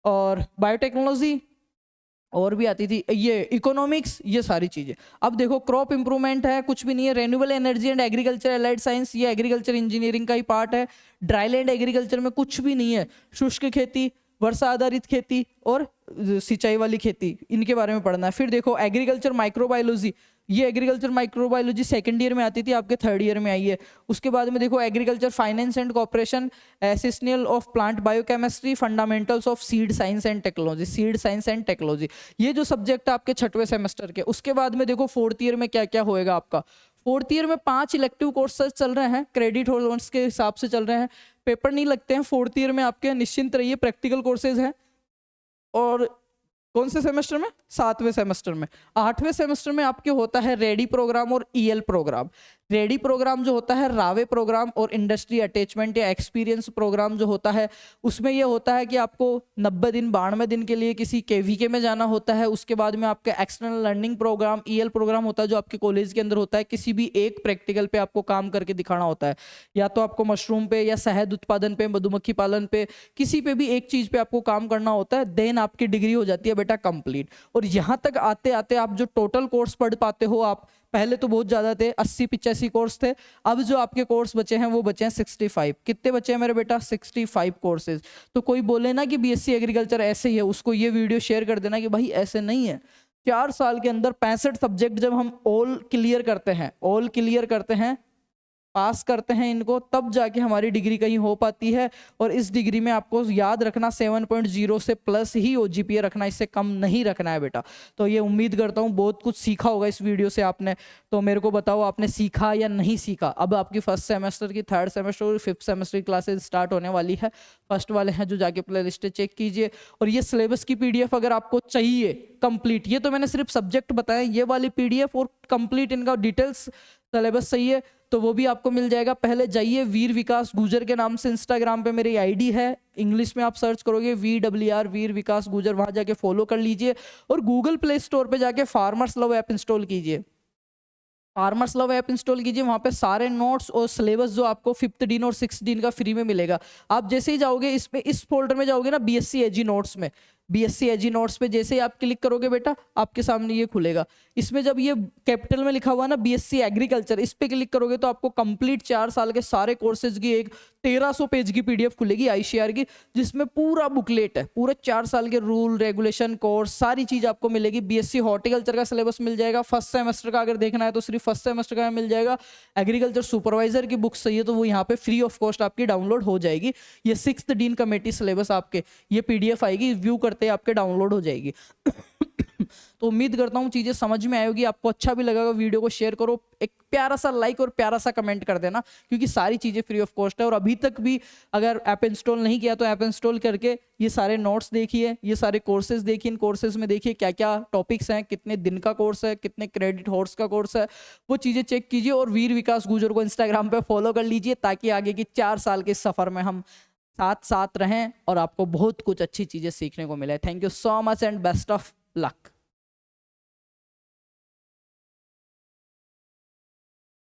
और बायोटेक्नोलॉजी, और भी आती थी ये इकोनॉमिक्स, ये सारी चीजें। अब देखो क्रॉप इंप्रूवमेंट है, कुछ भी नहीं है। Renewable energy and agriculture allied science, ये एग्रीकल्चर इंजीनियरिंग का ही पार्ट है। ड्राईलैंड एग्रीकल्चर में कुछ भी नहीं है, शुष्क खेती, वर्षा आधारित खेती और सिंचाई वाली खेती, इनके बारे में पढ़ना है। फिर देखो एग्रीकल्चर माइक्रोबायोलॉजी, ये एग्रीकल्चर माइक्रोबायोलॉजी 2nd ईयर में आती थी, आपके 3rd ईयर में आई है। उसके बाद में देखो agriculture finance and corporation, essential of plant biochemistry, fundamentals of seed science and technology, seed science and technology, ये जो सब्जेक्ट है आपके 6वें सेमेस्टर के। उसके बाद में देखो 4th ईयर में क्या क्या होएगा आपका। 4th ईयर में 5 इलेक्टिव कोर्सेज चल रहे हैं, क्रेडिट होल्डर्स के हिसाब से चल रहे हैं, पेपर नहीं लगते हैं 4th ईयर में आपके, निश्चिंत रहिए, प्रैक्टिकल कोर्सेज हैं। और कौन से सेमेस्टर में? 7वें सेमेस्टर में। 8वें सेमेस्टर में आपके होता है रेडी प्रोग्राम और EL प्रोग्राम। रेडी प्रोग्राम जो होता है रावे प्रोग्राम, और इंडस्ट्री अटैचमेंट या एक्सपीरियंस प्रोग्राम जो होता है, उसमें ये होता है कि आपको 90 दिन 92 दिन के लिए किसी KVK में जाना होता है। उसके बाद में आपका external learning programme EL programme होता है जो आपके कॉलेज के अंदर होता है, किसी भी एक प्रैक्टिकल पे आपको काम करके दिखाना होता है, या तो आपको मशरूम पे या शहद उत्पादन पे, मधुमक्खी पालन पे, किसी पे भी एक चीज पे आपको काम करना होता है, देन आपकी डिग्री हो जाती है बेटा कंप्लीट। और यहाँ तक आते आते आप जो टोटल कोर्स पढ़ पाते हो, आप पहले तो बहुत ज्यादा थे, 80-85 कोर्स थे, अब जो आपके कोर्स बचे हैं वो बचे हैं 65। कितने बचे हैं मेरे बेटा? 65 कोर्सेज। तो कोई बोले ना कि BSc एग्रीकल्चर ऐसे ही है, उसको ये वीडियो शेयर कर देना कि भाई ऐसे नहीं है। 4 साल के अंदर 65 सब्जेक्ट जब हम ऑल क्लियर करते हैं, पास करते हैं इनको, तब जाके हमारी डिग्री कहीं हो पाती है। और इस डिग्री में आपको याद रखना 7.0 से प्लस ही OGPA रखना, इससे कम नहीं रखना है बेटा। तो ये उम्मीद करता हूँ बहुत कुछ सीखा होगा इस वीडियो से आपने। तो मेरे को बताओ आपने सीखा या नहीं सीखा। अब आपकी 1st सेमेस्टर की, 3rd सेमेस्टर और 5th सेमेस्टर की क्लासेज स्टार्ट होने वाली है। फर्स्ट वाले हैं जो जाके प्ले लिस्ट चेक कीजिए। और ये सिलेबस की PDF अगर आपको चाहिए कंप्लीट, ये तो मैंने सिर्फ सब्जेक्ट बताए, ये वाली PDF और कंप्लीट इनका डिटेल्स सिलेबस सही है तो वो भी आपको मिल जाएगा। पहले जाइए, वीर विकास गुजर के नाम से इंस्टाग्राम पे मेरी ID है, इंग्लिश में आप सर्च करोगे VWR वीर विकास गुजर, वहां जाके फॉलो कर लीजिए। और गूगल प्ले स्टोर पे जाके फार्मर्स लव ऐप इंस्टॉल कीजिए, फार्मर्स लव ऐप इंस्टॉल कीजिए। वहाँ पे सारे नोट्स और सिलेबस जो आपको 5th दिन और 6th दिन का फ्री में मिलेगा। आप जैसे ही जाओगे इसमें, इस फोल्डर में जाओगे ना BSc AG नोट्स में, BSc AG नोट्स पे जैसे ही आप क्लिक करोगे बेटा, आपके सामने ये खुलेगा। इसमें जब ये कैपिटल में लिखा हुआ ना BSc एग्रीकल्चर, इस पे क्लिक करोगे तो आपको कंप्लीट 4 साल के सारे कोर्सेज की एक 1300 पेज की PDF खुलेगी ICR की, जिसमें पूरा बुकलेट है, पूरे 4 साल के रूल रेगुलेशन कोर्स सारी चीज आपको मिलेगी। BSc हॉर्टिकल्चर का सिलेबस मिल जाएगा, 1st सेमेस्टर का अगर देखना है तो सिर्फ 1st सेमेस्टर का मिल जाएगा। एग्रीकल्चर सुपरवाइजर की बुक चाहिए तो वो यहाँ पे फ्री ऑफ कॉस्ट आपकी डाउनलोड हो जाएगी। ये 6th डीन कमेटी सिलेबस आपके ये PDF आएगी, व्यू करते आपके डाउनलोड हो जाएगी। तो उम्मीद करता हूँ चीजें समझ में आएगी, आपको अच्छा भी लगेगा। वीडियो को शेयर करो, एक प्यारा सा लाइक और प्यारा सा कमेंट कर देना, क्योंकि सारी चीजें फ्री ऑफ कॉस्ट है। और अभी तक भी अगर ऐप इंस्टॉल नहीं किया तो ऐप इंस्टॉल करके ये सारे नोट्स देखिए, ये सारे कोर्सेज देखिए, इन कोर्सेज में देखिए क्या क्या टॉपिक्स हैं, कितने दिन का कोर्स है, कितने क्रेडिट हॉर्स का कोर्स है, वो चीजें चेक कीजिए। और वीर विकास गुजर को इंस्टाग्राम पे फॉलो कर लीजिए, ताकि आगे की 4 साल के सफर में हम साथ साथ रहें और आपको बहुत कुछ अच्छी चीजें सीखने को मिले। Thank you so much and best of luck.